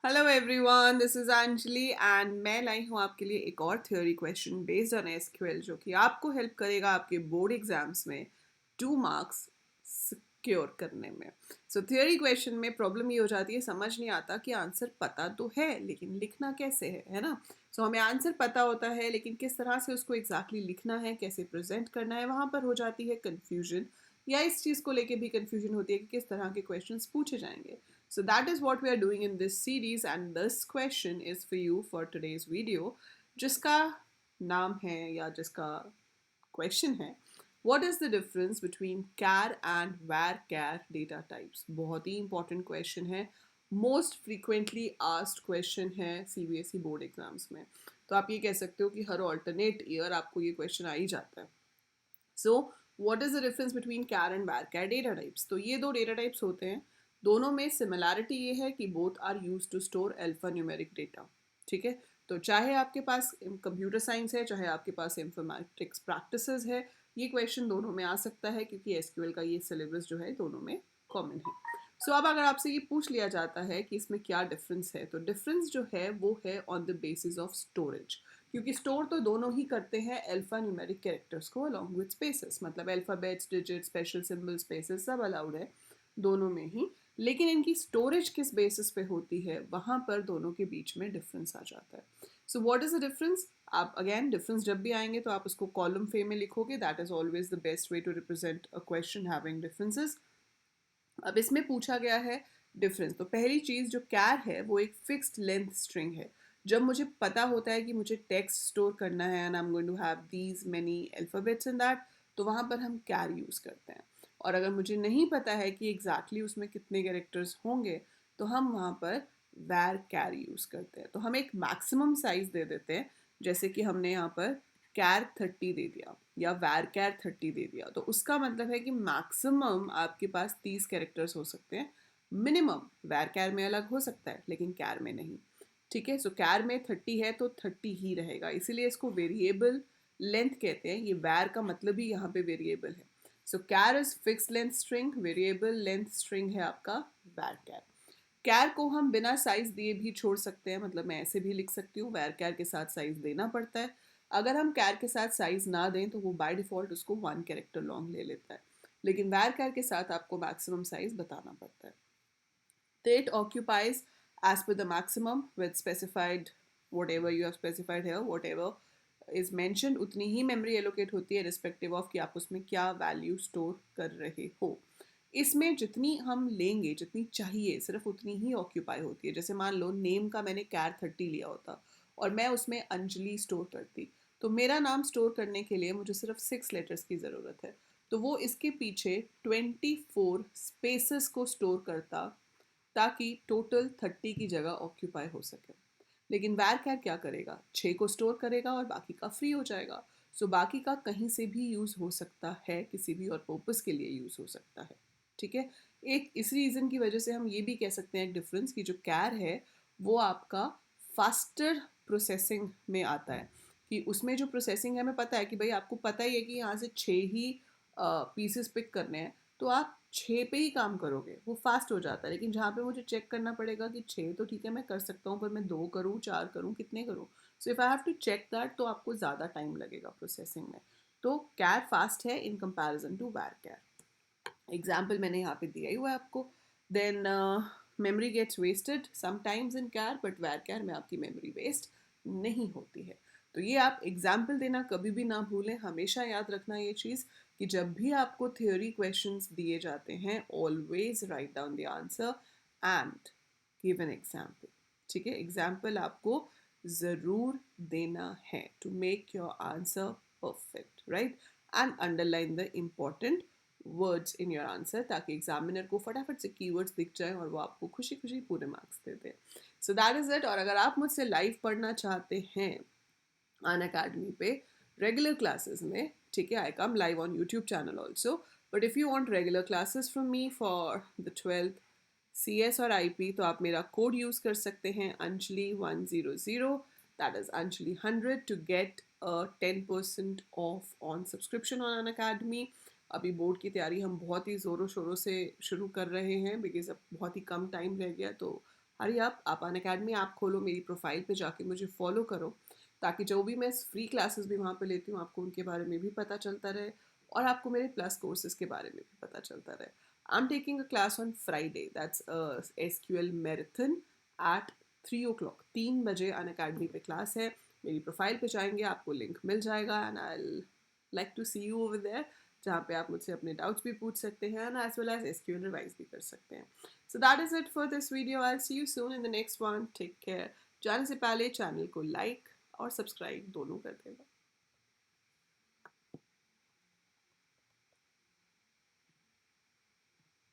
Hello everyone, this is Anjali and मैं लाई हूँ आपके लिए एक और theory question based on SQL जो कि आपको हेल्प करेगा आपके बोर्ड एग्जाम्स में 2 मार्क्स सिक्योर करने में। सो थ्योरी क्वेश्चन में प्रॉब्लम ये हो जाती है, समझ नहीं आता कि आंसर पता तो है लेकिन लिखना कैसे है ना। सो हमें आंसर पता होता है लेकिन किस तरह से उसको एग्जैक्टली लिखना है, कैसे प्रेजेंट करना है, वहाँ पर हो जाती है कन्फ्यूजन। या इस चीज़ को लेके भी कन्फ्यूजन होती है कि किस तरह के क्वेश्चन पूछे जाएंगे। So that is what we are doing in this series and this question is for you for today's video जिसका नाम है या जिसका question है What is the difference between char and var-char data types? बहुत ही important question है, most frequently asked question है CBSE board exams में। तो आप ये कह सकते हो कि हर alternate year आपको ये question आ ही जाता है। So what is the difference between char and varchar data types? तो ये दो डेटा टाइप्स होते हैं, दोनों में सिमिलैरिटी ये है कि both are use to store alphanumeric data. ठीक है, तो चाहे आपके पास कंप्यूटर साइंस है, चाहे आपके पास इंफॉर्मेटिक्स प्रैक्टिसेस है, ये क्वेश्चन दोनों में आ सकता है क्योंकि एसक्यूएल का ये सिलेबस जो है दोनों में कॉमन है। सो अब अगर आपसे ये पूछ लिया जाता है कि इसमें क्या डिफरेंस है, तो डिफरेंस जो है वो है on the basis of storage. क्योंकि स्टोर तो दोनों ही करते हैं अल्फा न्यूमेरिक कैरेक्टर्स को अलॉन्ग विद स्पेसेस, मतलब alphabets, digit, special symbol, spaces सब अलाउड है दोनों में ही। लेकिन इनकी स्टोरेज किस बेसिस पे होती है, वहां पर दोनों के बीच में डिफरेंस आ जाता है। So what is the difference? आप अगेन डिफरेंस जब भी आएंगे तो आप उसको कॉलम फे में लिखोगे, that is always the best way to represent a question having differences. अब इसमें पूछा गया है डिफरेंस, तो पहली चीज़ जो कैर है वो एक फिक्स्ड लेंथ स्ट्रिंग है। जब मुझे पता होता है कि मुझे टेक्स्ट स्टोर करना है and I am going to have these many alphabets in that, तो वहाँ पर हम कैर यूज़ करते हैं। और अगर मुझे नहीं पता है कि एग्जैक्टली उसमें कितने कैरेक्टर्स होंगे, तो हम वहाँ पर वैर कैर यूज़ करते हैं। तो हम एक मैक्सिमम साइज़ दे देते हैं, जैसे कि हमने यहाँ पर कैर 30 दे दिया या वैर कैर 30 दे दिया, तो उसका मतलब है कि मैक्सिमम आपके पास 30 कैरेक्टर्स हो सकते हैं। मिनिमम वैर कैर में अलग हो सकता है लेकिन कैर में नहीं। ठीक है, सो कैर में 30 है तो 30 ही रहेगा, इसीलिए इसको वेरिएबल लेंथ कहते हैं। ये वैर का मतलब ही यहाँ पे वेरिएबल है। So char is fix length string, variable length string है आपका वैर कैर। कैर को हम बिना साइज दिए भी छोड़ सकते हैं, मतलब मैं ऐसे भी लिख सकती हूँ, वैर कैर के साथ साइज देना पड़ता है। अगर हम कैर के साथ साइज ना दें तो वो बाय डिफॉल्ट उसको 1 कैरेक्टर लॉन्ग ले लेता है, लेकिन वैर कैर के साथ आपको मैक्सिमम साइज बताना पड़ता है। तो it occupies as per the maximum with specified whatever you have specified here, whatever is mentioned, उतनी ही मेमोरी एलोकेट होती है रिस्पेक्टिव ऑफ कि आप उसमें क्या वैल्यू स्टोर कर रहे हो। इसमें जितनी हम लेंगे, जितनी चाहिए, सिर्फ उतनी ही ऑक्यूपाई होती है। जैसे मान लो नेम का मैंने कैर 30 लिया होता और मैं उसमें अंजलि स्टोर करती, तो मेरा नाम स्टोर करने के लिए मुझे सिर्फ 6 लेटर्स की ज़रूरत है, तो वो इसके पीछे 24 स्पेसेस को स्टोर करता ताकि टोटल 30 की जगह ऑक्यूपाई हो सके। लेकिन वैर कैर क्या करेगा, 6 को स्टोर करेगा और बाकी का फ्री हो जाएगा। सो बाकी का कहीं से भी यूज़ हो सकता है, किसी भी और पर्पस के लिए यूज़ हो सकता है। ठीक है, एक इस रीज़न की वजह से हम ये भी कह सकते हैं एक डिफरेंस कि जो कैर है वो आपका फास्टर प्रोसेसिंग में आता है। कि उसमें जो प्रोसेसिंग है, हमें पता है कि भाई आपको पता ही है कि यहाँ से 6 ही पीसेस पिक करने हैं, तो आप 6 पे ही काम करोगे, वो फास्ट हो जाता है। लेकिन जहाँ पे मुझे चेक करना पड़ेगा कि 6 तो ठीक है मैं कर सकता हूँ, पर मैं 2 करूँ, 4 करूँ, कितने करूँ, so if I have to check that, तो आपको ज़्यादा टाइम लगेगा प्रोसेसिंग में। तो कैर फास्ट है इन कंपैरिजन टू वैर कैर। एग्जाम्पल मैंने यहाँ पे दिया ही हुआ है आपको। Then memory gets wasted sometimes in char, but varchar में आपकी मेमोरी वेस्ट नहीं होती है। तो ये आप एग्जाम्पल देना कभी भी ना भूलें, हमेशा याद रखना ये चीज़ कि जब भी आपको थ्योरी क्वेश्चंस दिए जाते हैं, always write down the answer and give an example. ठीक है, एग्जाम्पल आपको ज़रूर देना है to make your answer perfect, right, and underline the important words in your answer, ताकि एग्जामिनर को फटाफट से कीवर्ड्स दिख जाए और वो आपको खुशी खुशी पूरे मार्क्स दे दे। So that is it. और अगर आप मुझसे लाइव पढ़ना चाहते हैं अन अकेडमी पे रेगुलर क्लासेस में, ठीक है, I come live on YouTube channel also, but if you want regular classes from me for the 12th CS और IP, तो आप मेरा कोड यूज़ कर सकते हैं Anjali100, that is Anjali100 to get 10% off on subscription on Unacademy. अभी board की तैयारी हम बहुत ही ज़ोरों शोरों से शुरू कर रहे हैं बिकॉज अब बहुत ही कम टाइम रह गया, तो हरी आप अनअकैडमी ऐप खोलो, मेरी प्रोफाइल पे जाके मुझे फॉलो करो, ताकि जो भी मैं फ्री क्लासेस भी वहाँ पे लेती हूँ आपको उनके बारे में भी पता चलता रहे और आपको मेरे प्लस कोर्सेज के बारे में भी पता चलता रहे. I am taking a class on Friday, that's SQL marathon at 3 o'clock. 3 बजे अनअकैडमी पे क्लास है. मेरी प्रोफाइल पे जाएंगे, आपको लिंक मिल जाएगा and I like to see you over there, जहाँ पे आप मुझसे अपने डाउट्स भी पूछ सकते हैं and as well as SQL revise भी कर सकते हैं. So that is it for this video. I see you soon in the next one. Take care. जाने से पहले चैनल को लाइक और सब्सक्राइब दोनों कर देना.